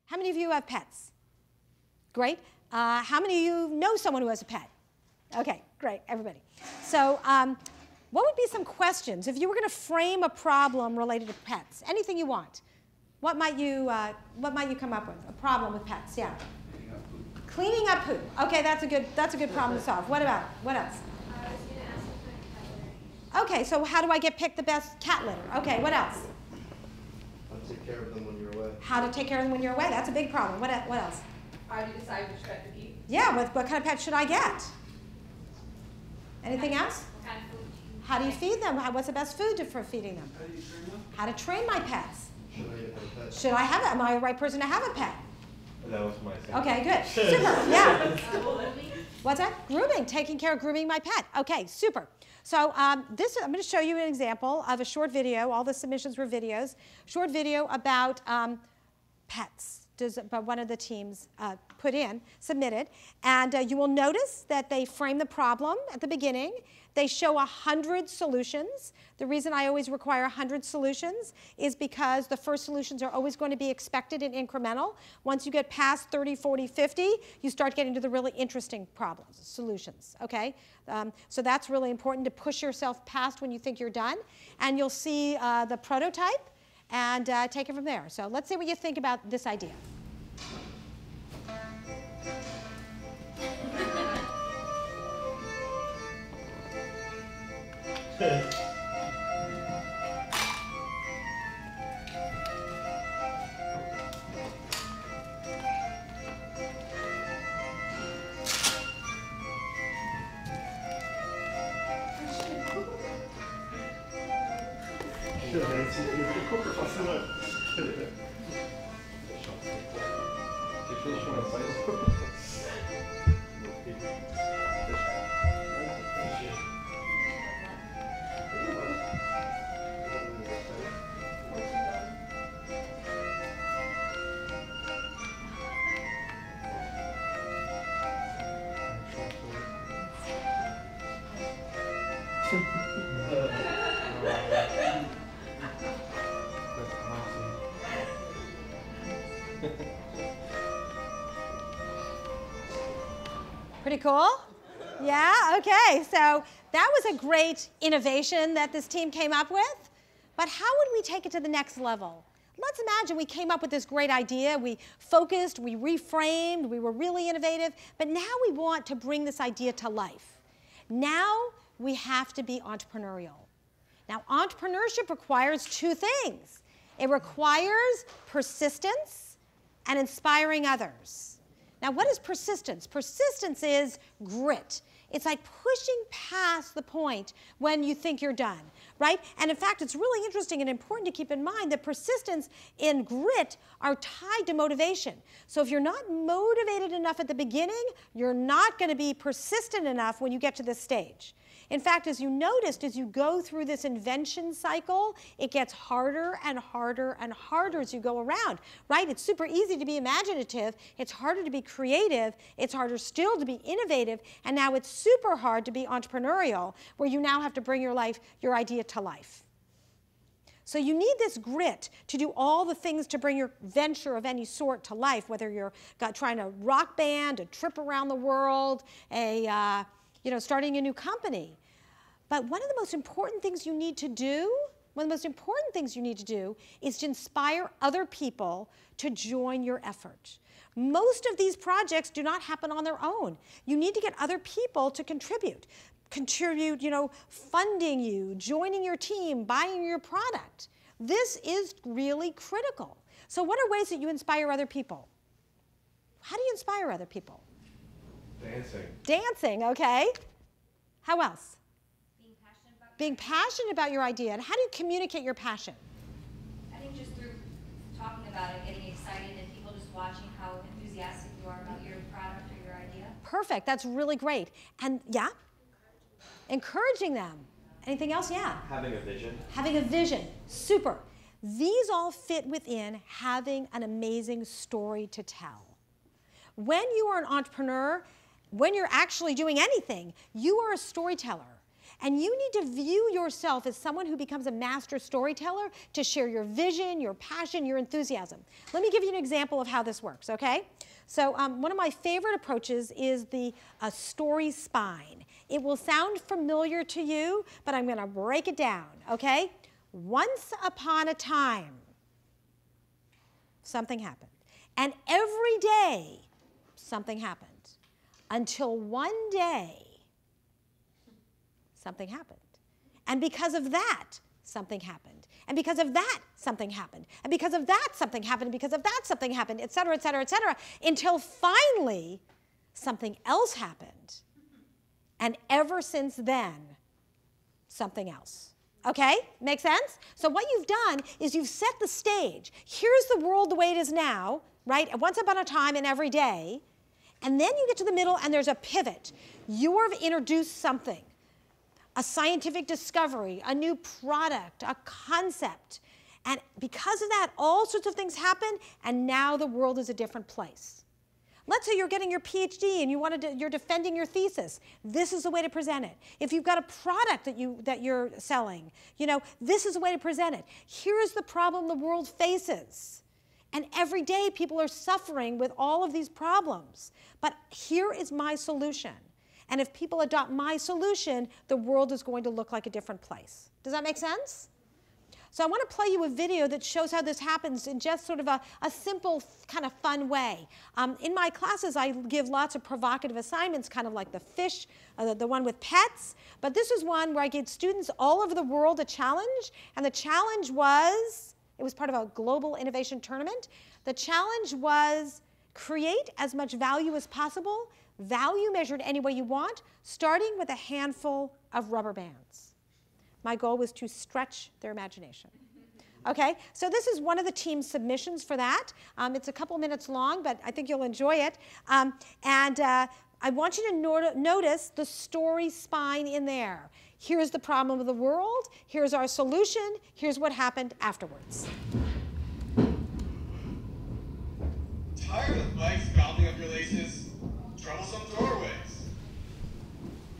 How many of you have pets? Great. How many of you know someone who has a pet? Okay, great, everybody. So what would be some questions if you were going to frame a problem related to pets? Anything you want. What might you come up with? A problem with pets, yeah. Cleaning up poop. Okay, that's a good problem to solve. What else? I was going to ask you cat litter. Okay, so how do I pick the best cat litter? Okay, what else? How to take care of them when you're away. How to take care of them when you're away. That's a big problem. What else? How do you decide which pet to keep? Yeah, what kind of pet should I get? Anything else? What kind of food do you How do you feed them? What's the best food for feeding them? How do you train them? How to train my pets. Should I get a pet? Should I have it? Am I the right person to have a pet? That was my thing. Okay, good. Super, yeah. grooming? What's that? Grooming, taking care of grooming my pet. Okay, super. So I'm going to show you an example of a short video. All the submissions were videos. Short video about pets. One of the teams submitted. And you will notice that they frame the problem at the beginning. They show 100 solutions. The reason I always require 100 solutions is because the first solutions are always going to be expected and incremental. Once you get past 30, 40, 50, you start getting to the really interesting problems, solutions, okay? So that's really important to push yourself past when you think you're done. And you'll see the prototype and take it from there. So let's see what you think about this idea. Pretty cool? Yeah, okay. So that was a great innovation that this team came up with. But how would we take it to the next level? Let's imagine we came up with this great idea. We focused, we reframed, we were really innovative. But now we want to bring this idea to life. Now we have to be entrepreneurial. Now, entrepreneurship requires two things. It requires persistence and inspiring others. Now, what is persistence? Persistence is grit. It's like pushing past the point when you think you're done, right? And in fact, it's really interesting and important to keep in mind that persistence and grit are tied to motivation. So if you're not motivated enough at the beginning, you're not going to be persistent enough when you get to this stage. In fact, as you noticed, as you go through this invention cycle, it gets harder and harder and harder as you go around, right? It's super easy to be imaginative. It's harder to be creative. It's harder still to be innovative. And now it's super hard to be entrepreneurial, where you now have to bring your idea to life. So you need this grit to do all the things to bring your venture of any sort to life, whether you're trying a rock band, a trip around the world, starting a new company. But one of the most important things you need to do, is to inspire other people to join your effort. Most of these projects do not happen on their own. You need to get other people to contribute, funding you, joining your team, buying your product. This is really critical. So what are ways that you inspire other people? How do you inspire other people? Dancing. Dancing, okay. How else? Being passionate about your idea. And how do you communicate your passion? I think just through talking about it, getting excited, and people just watching how enthusiastic you are about your product or your idea. Perfect. That's really great. And yeah? Encouraging them. Anything else? Yeah. Having a vision. Having a vision. Super. These all fit within having an amazing story to tell. When you are an entrepreneur, when you're actually doing anything, you are a storyteller. And you need to view yourself as someone who becomes a master storyteller to share your vision, your passion, your enthusiasm. Let me give you an example of how this works, okay? So one of my favorite approaches is the story spine. It will sound familiar to you, but I'm going to break it down, okay? Once upon a time, something happened. And every day, something happened. Until one day, something happened. And because of that, something happened. And because of that, something happened. And because of that, something happened. And because of that, something happened, et cetera, et cetera, et cetera, until finally, something else happened. And ever since then, something else. Okay? Make sense? So what you've done is you've set the stage. Here's the world the way it is now, right? Once upon a time and every day. And then you get to the middle and there's a pivot. You have introduced something. A scientific discovery, a new product, a concept. And because of that, all sorts of things happen, and now the world is a different place. Let's say you're getting your PhD and you're defending your thesis. This is the way to present it. If you've got a product that you're selling, this is the way to present it. Here's the problem the world faces. And every day people are suffering with all of these problems. But here is my solution. And if people adopt my solution, the world is going to look like a different place. Does that make sense? So I want to play you a video that shows how this happens in just sort of a simple, kind of fun way. In my classes, I give lots of provocative assignments, kind of like the fish, the one with pets. But this is one where I give students all over the world a challenge. And the challenge was, it was part of a global innovation tournament. The challenge was create as much value as possible, value measured any way you want, starting with a handful of rubber bands. My goal was to stretch their imagination. Okay, so this is one of the team's submissions for that. It's a couple minutes long, but I think you'll enjoy it. I want you to notice the story spine in there. Here's the problem of the world. Here's our solution. Here's what happened afterwards. Tired of bikes bounding up your laces? Troublesome doorways.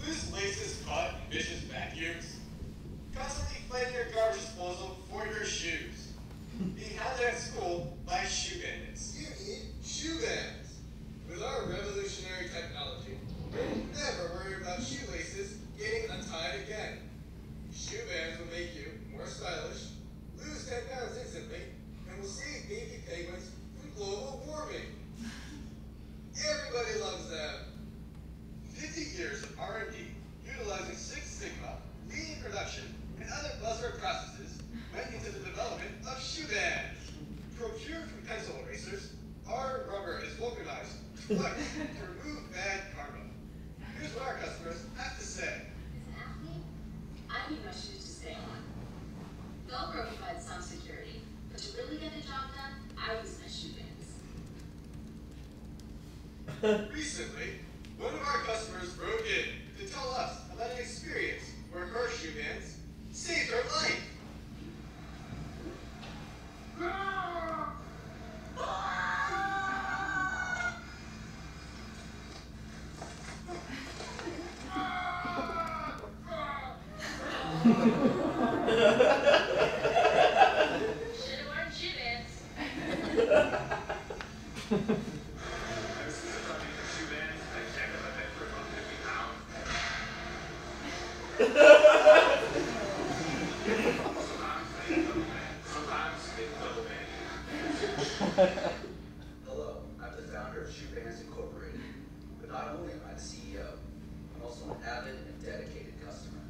Loose laces caught in vicious vacuums. Constantly fighting your garbage disposal for your shoes. Being hounded at school by shoe bandits. You need shoe bands. With our revolutionary technology, you'll never worry about shoelaces getting untied again. Shoe bands will make you more stylish, lose 10 pounds instantly, and will save baby penguins from global warming. Everybody loves them. 50 years of R&D utilizing Six Sigma, lean production, and other buzzword processes went into the development of shoe bands. Procured from pencil erasers, our rubber is vulcanized twice to remove bad karma. Here's what our customers have to say. As an athlete, I need my shoes to stay on. Velcro provides some security, but to really get the job done, I use my shoe bands. Recently, one of our customers wrote in to tell us about an experience where her shoe bands saved her life. Should've worn shoe bands. Hello, I'm the founder of Shoe Bands Incorporated. But not only am I the CEO, I'm also an avid and dedicated customer.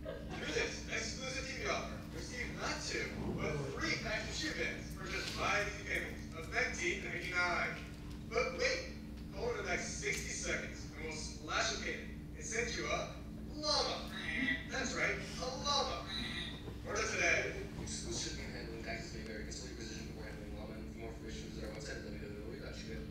Through this exclusive TV offer, receive not 2, but 3 packs of shoe bands for just 5 easy payments of $19.99. But wait, hold in the next 60 seconds and we'll slash a payment and send you a llama. That's right, a llama. Order today. Exclusive shipping and handling taxes may vary. Consider your position before handling llama. For more information, visit our website at www.shoebands.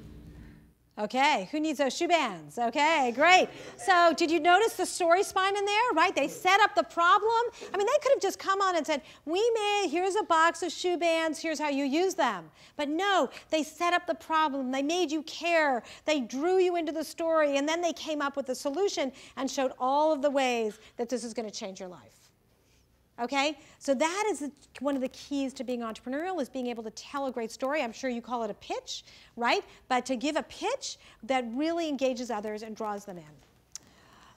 Okay, who needs those shoe bands? Okay, great. So did you notice the story spine in there, right? They set up the problem. I mean, they could have just come on and said, here's a box of shoe bands, here's how you use them. But no, they set up the problem. They made you care. They drew you into the story, and then they came up with a solution and showed all of the ways that this is going to change your life. Okay, so that is one of the keys to being entrepreneurial, is being able to tell a great story. I'm sure you call it a pitch, right? But to give a pitch that really engages others and draws them in.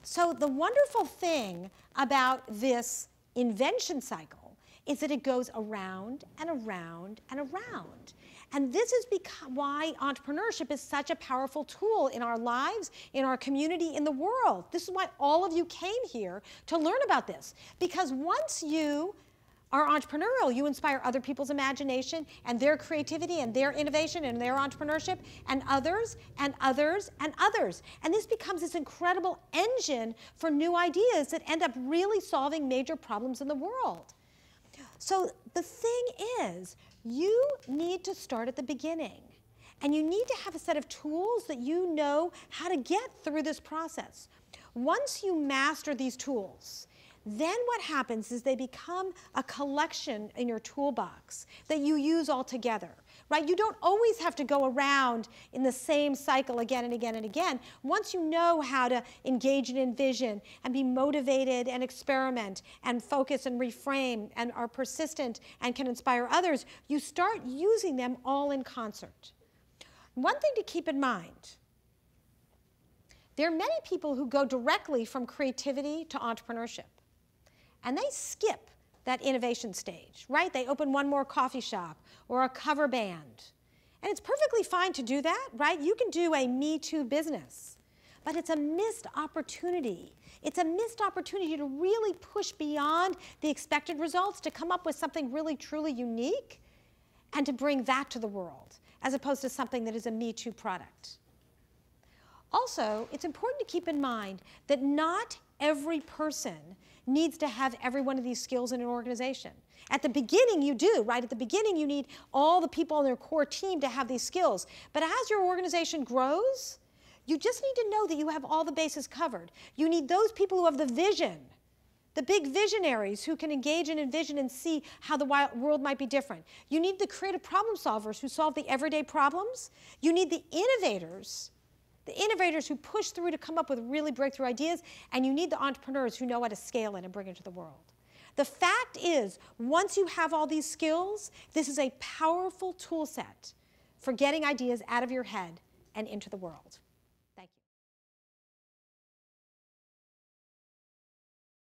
So the wonderful thing about this invention cycle is that it goes around and around and around. And this is why entrepreneurship is such a powerful tool in our lives, in our community, in the world. This is why all of you came here to learn about this. Because once you are entrepreneurial, you inspire other people's imagination and their creativity and their innovation and their entrepreneurship, and others and others and others. And this becomes this incredible engine for new ideas that end up really solving major problems in the world. So the thing is, you need to start at the beginning. And you need to have a set of tools that you know how to get through this process. Once you master these tools, then what happens is they become a collection in your toolbox that you use all together, right? You don't always have to go around in the same cycle again and again and again. Once you know how to engage and envision and be motivated and experiment and focus and reframe and are persistent and can inspire others, you start using them all in concert. One thing to keep in mind, there are many people who go directly from creativity to entrepreneurship. And they skip that innovation stage, right? They open one more coffee shop or a cover band. And it's perfectly fine to do that, right? You can do a Me Too business. But it's a missed opportunity. It's a missed opportunity to really push beyond the expected results, to come up with something really, truly unique, and to bring that to the world, as opposed to something that is a Me Too product. Also, it's important to keep in mind that not every person needs to have every one of these skills in an organization. At the beginning, you do, right? At the beginning, you need all the people on their core team to have these skills. But as your organization grows, you just need to know that you have all the bases covered. You need those people who have the vision, the big visionaries who can engage and envision and see how the world might be different. You need the creative problem solvers who solve the everyday problems. You need the innovators who push through to come up with really breakthrough ideas, and you need the entrepreneurs who know how to scale it and bring it to the world. The fact is, once you have all these skills, this is a powerful tool set for getting ideas out of your head and into the world.